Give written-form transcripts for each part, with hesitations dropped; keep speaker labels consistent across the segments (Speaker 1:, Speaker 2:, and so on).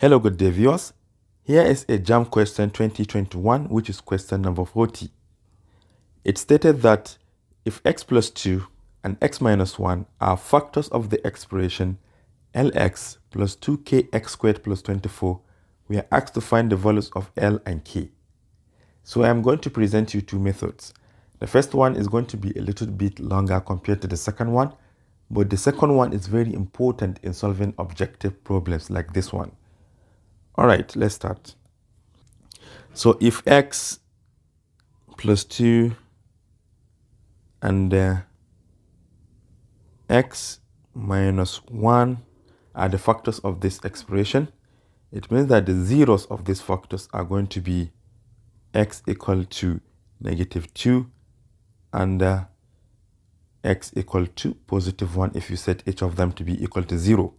Speaker 1: Hello, good day viewers. Here is a JAM question 2021, which is question number 40. It stated that if x plus 2 and x minus 1 are factors of the expression lx plus 2kx squared plus 24, we are asked to find the values of L and K. So I am going to present you two methods. The first one is going to be a little bit longer compared to the second one, but the second one is very important in solving objective problems like this one. All right, let's start. So if x plus 2 and x minus 1 are the factors of this expression, it means that the zeros of these factors are going to be x equal to negative 2 and x equal to positive 1 if you set each of them to be equal to 0.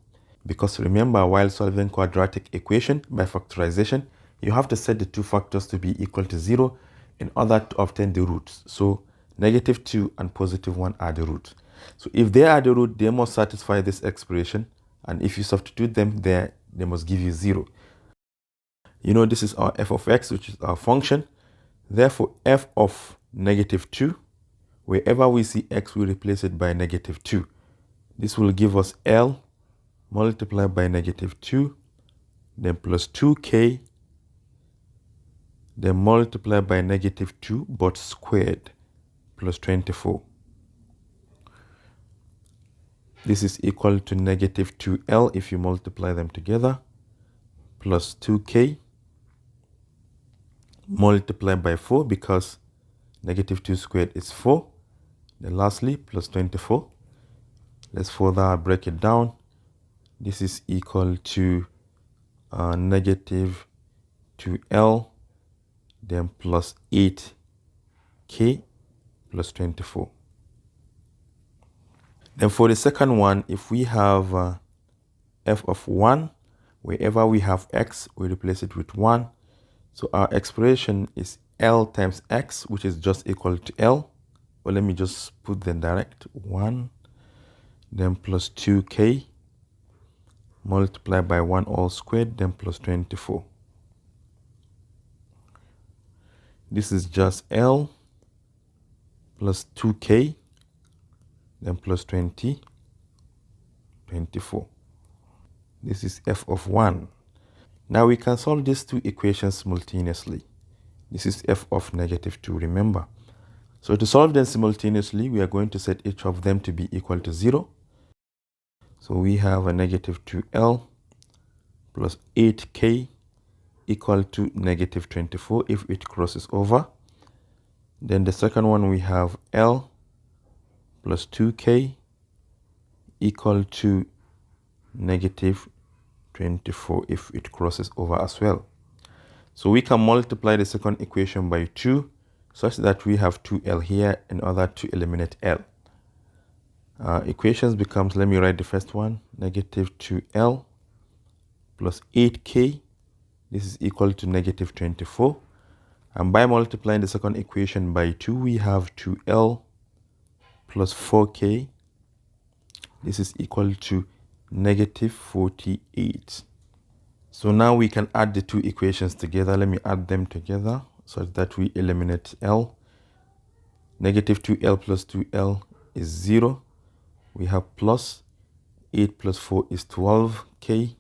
Speaker 1: Because remember, while solving quadratic equation by factorization, you have to set the two factors to be equal to 0 in order to obtain the roots. So negative 2 and positive 1 are the roots. So if they are the root, they must satisfy this expression. And if you substitute them there, they must give you 0. You know, this is our f of x, which is our function. Therefore, f of negative 2, wherever we see x, we replace it by negative 2. This will give us L multiplied by negative 2, then plus 2k, then multiplied by negative 2, but squared, plus 24. This is equal to negative 2L if you multiply them together, plus 2k, multiplied by 4 because negative 2 squared is 4. Then lastly, plus 24. Let's further break it down. This is equal to negative 2L, then plus 8k plus 24. Then for the second one, if we have f of 1, wherever we have x, we replace it with 1. So our expression is L times x, which is just equal to L. Well, let me just put them direct. 1, then plus 2k, multiplied by 1 all squared, then plus 24. This is just L plus 2k, then plus 24. This is f of 1. Now we can solve these two equations simultaneously. This is f of negative 2, remember. So to solve them simultaneously, we are going to set each of them to be equal to 0. So we have a negative 2L plus 8k equal to negative 24 if it crosses over. Then the second one, we have L plus 2k equal to negative 24 if it crosses over as well. So we can multiply the second equation by 2 such that we have 2L here in order to eliminate L. Equations becomes, let me write the first one, negative 2L plus 8k. This is equal to negative 24. And by multiplying the second equation by 2, we have 2L plus 4k. This is equal to negative 48. So now we can add the two equations together. Let me add them together such that we eliminate L. Negative 2L plus 2L is 0. We have plus 8 plus 4 is 12k.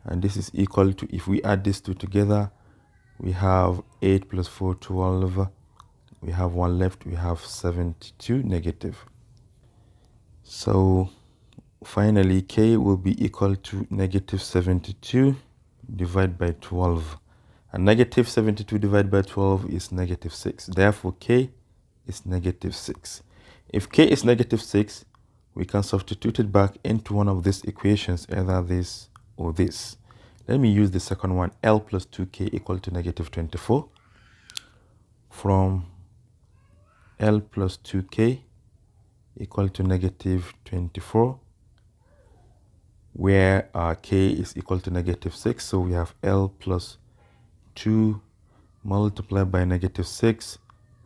Speaker 1: And this is equal to, if we add these two together, we have 8 plus 4, 12. We have 1 left. We have 72 negative. So finally, k will be equal to negative 72 divided by 12. And negative 72 divided by 12 is negative 6. Therefore, k is negative 6. If k is negative 6, we can substitute it back into one of these equations, either this or this. Let me use the second one, L plus 2k equal to negative 24. From L plus 2k equal to negative 24, where k is equal to negative 6. So we have L plus 2 multiplied by negative 6.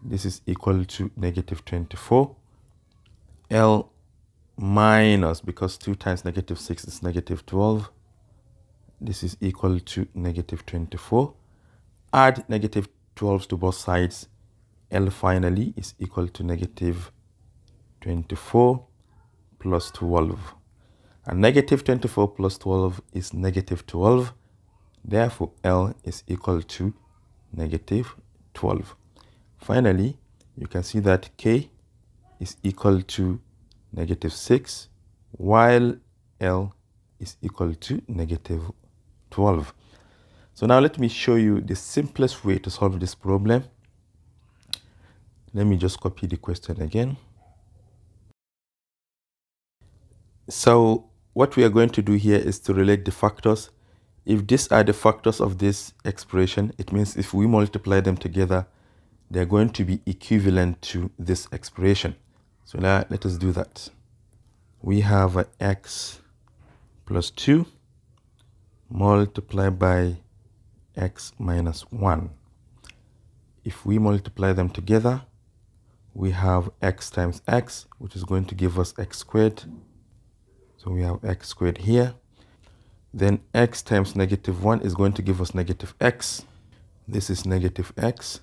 Speaker 1: This is equal to negative 24. L minus, because 2 times negative 6 is negative 12. this is equal to negative 24. Add negative 12 to both sides. L finally is equal to negative 24 plus 12. And negative 24 plus 12 is negative 12. Therefore, L is equal to negative 12. Finally, you can see that K is equal to negative 6, while L is equal to negative 12. So now let me show you the simplest way to solve this problem. Let me just copy the question again. So what we are going to do here is to relate the factors. If these are the factors of this expression, it means if we multiply them together, they're going to be equivalent to this expression. So now let us do that. We have x plus 2 multiplied by x minus 1. If we multiply them together, we have x times x, which is going to give us x squared. So we have x squared here. Then x times negative 1 is going to give us negative x. This is negative x.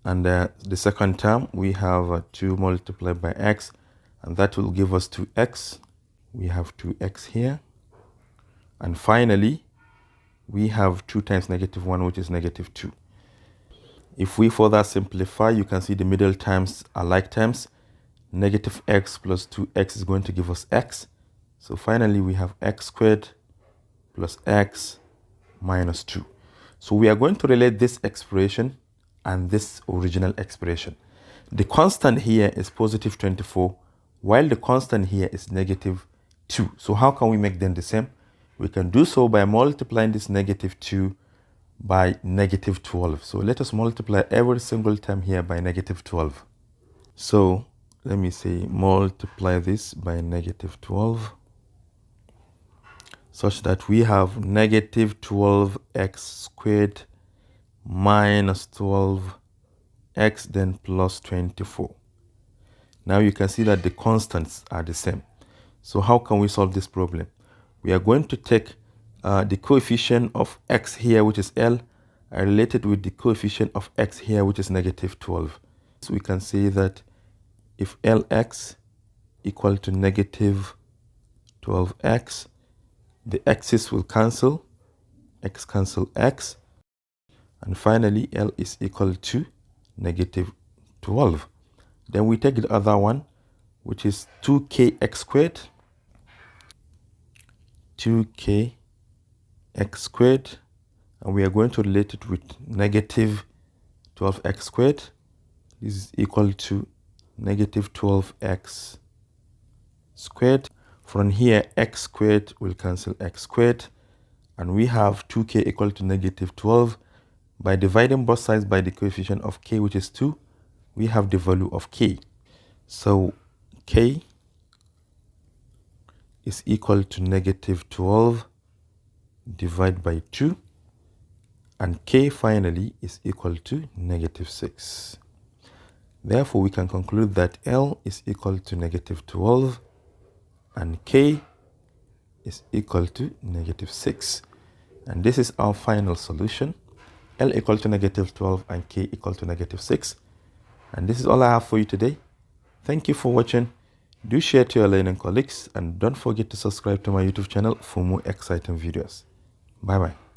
Speaker 1: And the second term, we have 2 multiplied by x, and that will give us 2x. We have 2x here. And finally, we have 2 times negative 1, which is negative 2. If we further simplify, you can see the middle terms are like terms. Negative x plus 2x is going to give us x. So finally, we have x squared plus x minus 2. So we are going to relate this expression and this original expression. The constant here is positive 24, while the constant here is negative 2. So how can we make them the same? We can do so by multiplying this negative 2 by negative 12. So let us multiply every single term here by negative 12. So let me say multiply this by negative 12, such that we have negative 12x squared minus 12x then plus 24. Now you can see that the constants are the same. So how can we solve this problem? We are going to take the coefficient of x here, which is L, and relate it with the coefficient of x here, which is negative 12. So we can say that if Lx equal to negative 12x, the x's will cancel, x cancel x, and finally L is equal to negative 12. Then we take the other one, which is 2kx squared, 2kx squared, and we are going to relate it with negative 12x squared. This is equal to negative 12x squared. From here, x squared will cancel x squared, and we have 2k equal to negative 12. By dividing both sides by the coefficient of k, which is 2, we have the value of k. So k is equal to negative 12 divided by 2, and k finally is equal to negative 6. Therefore, we can conclude that L is equal to negative 12 and k is equal to negative 6. And this is our final solution. L equal to negative 12 and k equal to negative 6. And this is all I have for you today. Thank you for watching. Do share to your learning colleagues, and don't forget to subscribe to my YouTube channel for more exciting videos. Bye bye.